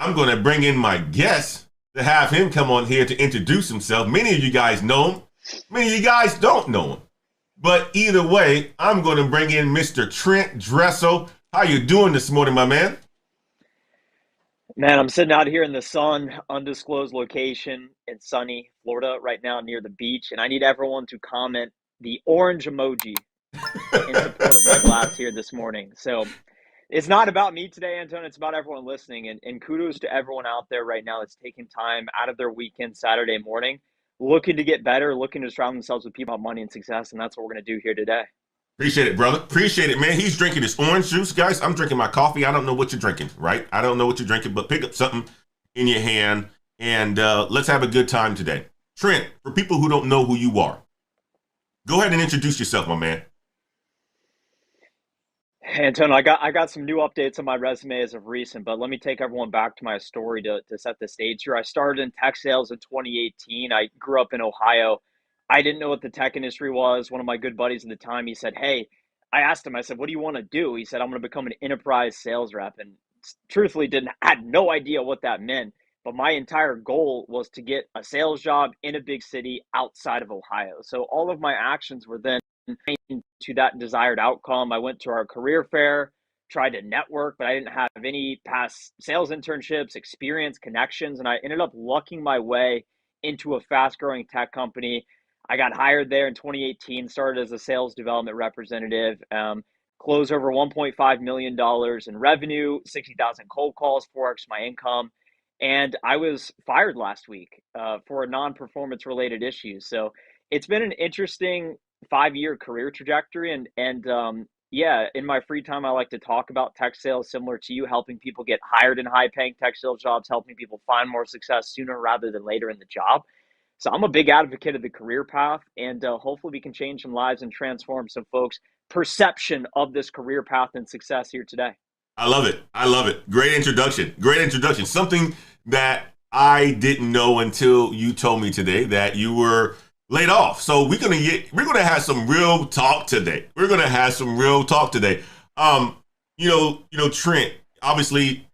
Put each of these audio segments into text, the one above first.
I'm going to bring in my guest to have him come on here to introduce himself. Many of you guys know him. Many of you guys don't know him. But either way, I'm going to bring in Mr. Trent Dressel. How you doing this morning, my man? Man, I'm sitting out here in the sun, undisclosed location in sunny Florida right now near the beach, and I need everyone to comment the orange emoji in support of my glass here this morning. So it's not about me today, Anton. It's about everyone listening, and kudos to everyone out there right now that's taking time out of their weekend Saturday morning, looking to get better, looking to surround themselves with people about money and success, and that's what we're going to do here today. Appreciate it, brother. Appreciate it, man. He's drinking his orange juice, guys. I'm drinking my coffee. I don't know what you're drinking, right? I don't know what you're drinking, but pick up something in your hand and let's have a good time today. Trent, for people who don't know who you are, go ahead and introduce yourself, my man. Hey, Antonio, I got some new updates on my resume as of recent, but let me take everyone back to my story to set the stage here. I started in tech sales in 2018. I grew up in Ohio. I didn't know what the tech industry was. One of my good buddies at the time, he said, "Hey," I asked him, I said, "What do you want to do?" He said, "I'm going to become an enterprise sales rep." And truthfully, didn't had no idea what that meant. But my entire goal was to get a sales job in a big city outside of Ohio. So all of my actions were then to that desired outcome. I went to our career fair, tried to network, but I didn't have any past sales internships, experience, connections, and I ended up lucking my way into a fast growing tech company. I got hired there in 2018, started as a sales development representative, closed over $1.5 million in revenue, 60,000 cold calls, 4x my income. And I was fired last week for a non-performance related issue. So it's been an interesting 5-year career trajectory, and yeah, in my free time I like to talk about tech sales, similar to you, helping people get hired in high paying tech sales jobs, helping people find more success sooner rather than later in the job. So I'm a big advocate of the career path, and hopefully we can change some lives and transform some folks perception of this career path and success here today. I love it. I love it. Great introduction. Great introduction. Something that I didn't know until you told me today that you were laid off. So we're gonna have some real talk today. We're gonna have some real talk today. Um, Trent, obviously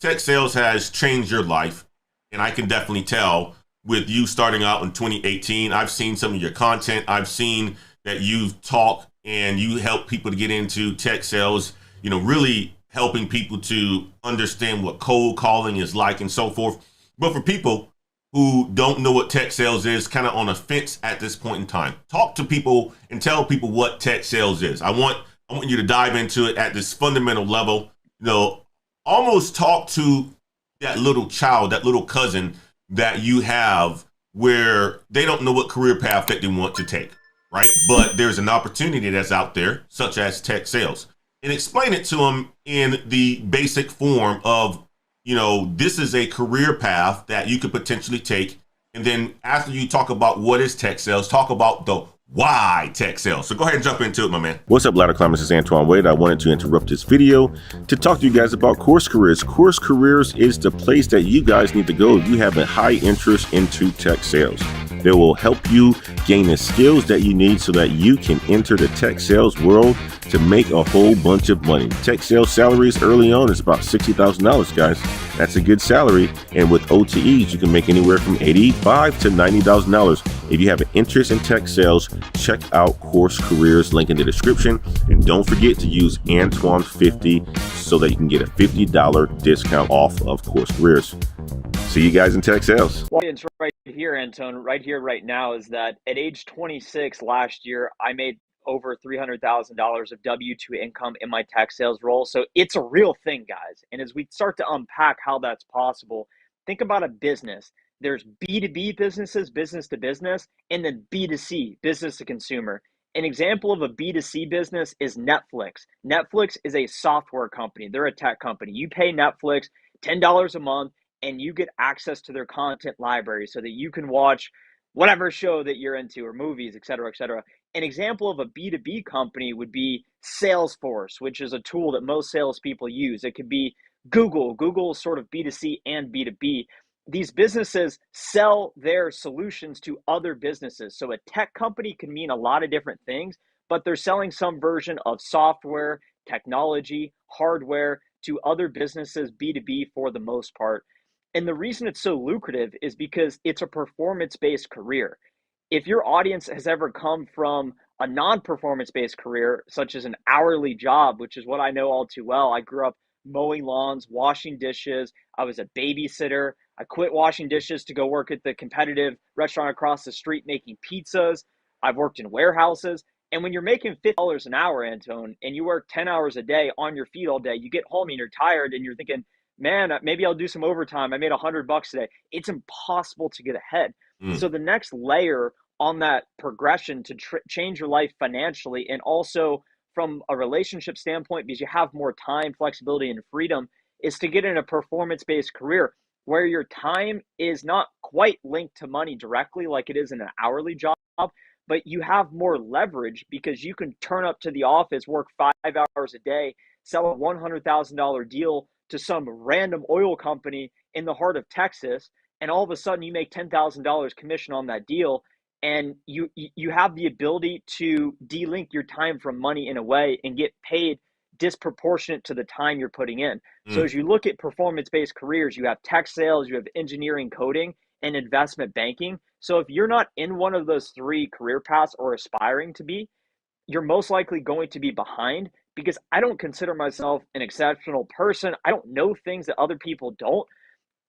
tech sales has changed your life, and I can definitely tell with you starting out in 2018. I've seen some of your content. I've seen that you've talked and you help people to get into tech sales, really helping people to understand what cold calling is like and so forth. But for people who don't know what tech sales is, kind of on a fence at this point in time, talk to people and tell people what tech sales is. I want you to dive into it at this fundamental level. Almost talk to that little child, that little cousin that you have where they don't know what career path that they want to take, right? But there's an opportunity that's out there, such as tech sales. And explain it to them in the basic form of, this is a career path that you could potentially take. And then after you talk about what is tech sales, talk about the why tech sales. So go ahead and jump into it, my man. What's up, Ladder Climbers? It's Antoine Wade. I wanted to interrupt this video to talk to you guys about Course Careers. Course Careers is the place that you guys need to go if you have a high interest into tech sales. They will help you gain the skills that you need so that you can enter the tech sales world to make a whole bunch of money. Tech sales salaries early on is about $60,000, guys. That's a good salary. And with OTEs, you can make anywhere from $85,000 to $90,000. If you have an interest in tech sales, check out Course Careers, link in the description. And don't forget to use Antoine50 so that you can get a $50 discount off of Course Careers. See you guys in tech sales. Well, it's right here, Anton, right here, right now, is that at age 26 last year, I made over $300,000 of W-2 income in my tech sales role. So it's a real thing, guys. And as we start to unpack how that's possible, think about a business. There's B2B businesses, business to business, and then B2C, business to consumer. An example of a B2C business is Netflix. Netflix is a software company. They're a tech company. You pay Netflix $10 a month and you get access to their content library so that you can watch whatever show that you're into or movies, et cetera, et cetera. An example of a B2B company would be Salesforce, which is a tool that most salespeople use. It could be Google. Google is sort of B2C and B2B. These businesses sell their solutions to other businesses. So a tech company can mean a lot of different things, but they're selling some version of software, technology, hardware to other businesses, B2B for the most part. And the reason it's so lucrative is because it's a performance based career. If your audience has ever come from a non performance based career, such as an hourly job, which is what I know all too well, I grew up mowing lawns, washing dishes. I was a babysitter. I quit washing dishes to go work at the competitive restaurant across the street making pizzas. I've worked in warehouses. And when you're making $50 an hour, Antone, and you work 10 hours a day on your feet all day, you get home and you're tired and you're thinking, man, maybe I'll do some overtime. I made $100 today. It's impossible to get ahead. Mm, So the next layer on that progression to change your life financially and also from a relationship standpoint, because you have more time, flexibility, and freedom, is to get in a performance-based career where your time is not quite linked to money directly like it is in an hourly job, but you have more leverage because you can turn up to the office, work 5 hours a day, sell a $100,000 deal to some random oil company in the heart of Texas, and all of a sudden you make $10,000 commission on that deal, and you have the ability to delink your time from money in a way and get paid disproportionate to the time you're putting in. So mm, as you look at performance-based careers, you have tech sales, you have engineering, coding, and investment banking. So if you're not in one of those three career paths or aspiring to be, you're most likely going to be behind because I don't consider myself an exceptional person. I don't know things that other people don't.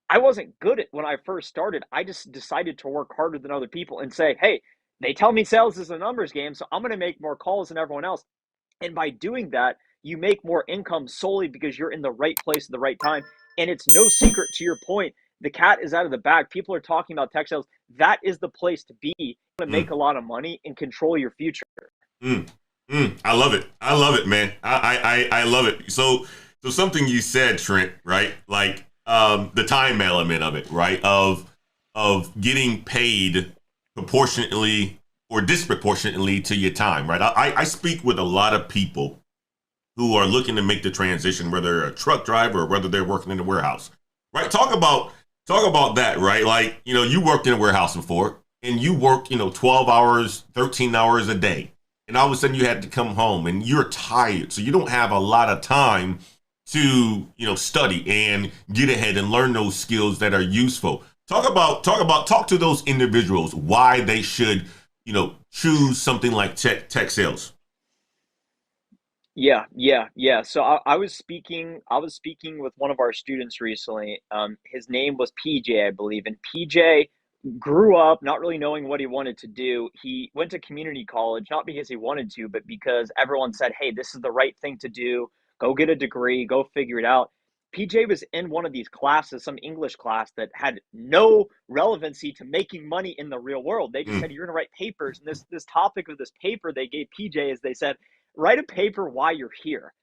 I wasn't good at when I first started. I just decided to work harder than other people and say, hey, they tell me sales is a numbers game, so I'm going to make more calls than everyone else. And by doing that, you make more income solely because you're in the right place at the right time. And it's no secret to your point. The cat is out of the bag. People are talking about tech sales. That is the place to be to make mm, a lot of money and control your future. mm, I love it. I love it, man. I love it. So something you said, Trent, right? Like the time element of it, right? Of getting paid proportionately or disproportionately to your time, right? I speak with a lot of people who are looking to make the transition, whether they're a truck driver or whether they're working in the warehouse, right? Talk about that, right? Like, you worked in a warehouse before and you worked, 12 hours, 13 hours a day. And all of a sudden you had to come home and you're tired. So you don't have a lot of time to, study and get ahead and learn those skills that are useful. Talk to those individuals why they should, choose something like tech sales. Yeah. So I was speaking with one of our students recently. His name was PJ, I believe, and PJ grew up not really knowing what he wanted to do. He went to community college, not because he wanted to, but because everyone said, hey, this is the right thing to do. Go get a degree, go figure it out. PJ was in one of these classes, some English class that had no relevancy to making money in the real world. They just Mm, said, you're going to write papers. And this topic of this paper they gave PJ is they said, write a paper why you're here.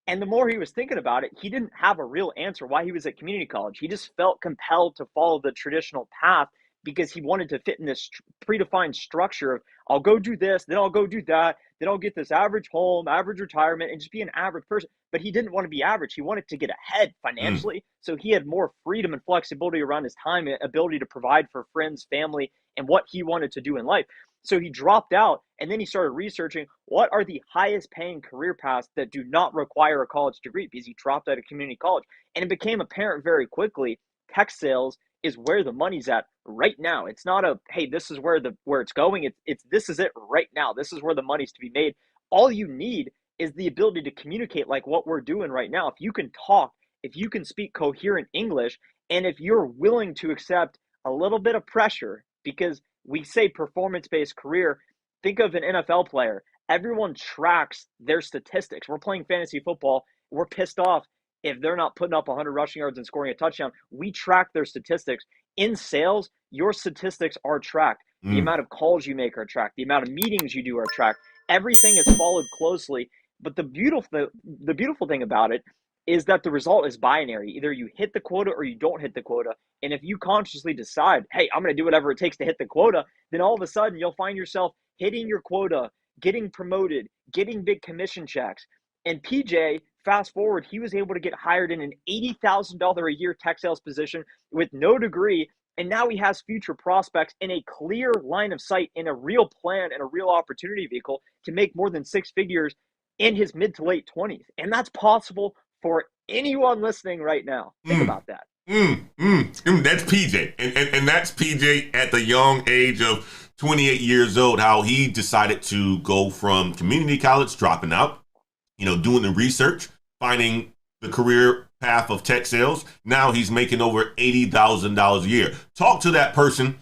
And the more he was thinking about it, he didn't have a real answer why he was at community college. He just felt compelled to follow the traditional path because he wanted to fit in this predefined structure of I'll go do this, then I'll go do that, then I'll get this average home, average retirement, and just be an average person. But he didn't want to be average. He wanted to get ahead mm, financially. So he had more freedom and flexibility around his time, and ability to provide for friends, family, and what he wanted to do in life. So he dropped out and then he started researching what are the highest paying career paths that do not require a college degree because he dropped out of community college. And it became apparent very quickly tech sales is where the money's at right now. It's not a hey, this is where it's going. It's this is it right now. This is where the money's to be made. All you need is the ability to communicate like what we're doing right now. If you can talk, if you can speak coherent English, and if you're willing to accept a little bit of pressure, because we say performance based career, think of an NFL player. Everyone tracks their statistics. We're playing fantasy football. We're pissed off if they're not putting up 100 rushing yards and scoring a touchdown. We track their statistics. In sales, your statistics are tracked. The mm, amount of calls you make are tracked. The amount of meetings you do are tracked. Everything is followed closely. But the beautiful thing about it is that the result is binary. Either you hit the quota or you don't hit the quota. And if you consciously decide, hey, I'm going to do whatever it takes to hit the quota, then all of a sudden you'll find yourself hitting your quota, getting promoted, getting big commission checks. And PJ, fast forward, he was able to get hired in an $80,000 a year tech sales position with no degree. And now he has future prospects and a clear line of sight and a real plan and a real opportunity vehicle to make more than six figures in his mid to late 20s. And that's possible for Anyone listening right now, think about that. That's PJ. And that's PJ at the young age of 28 years old, how he decided to go from community college, dropping out, doing the research, finding the career path of tech sales. Now he's making over $80,000 a year. Talk to that person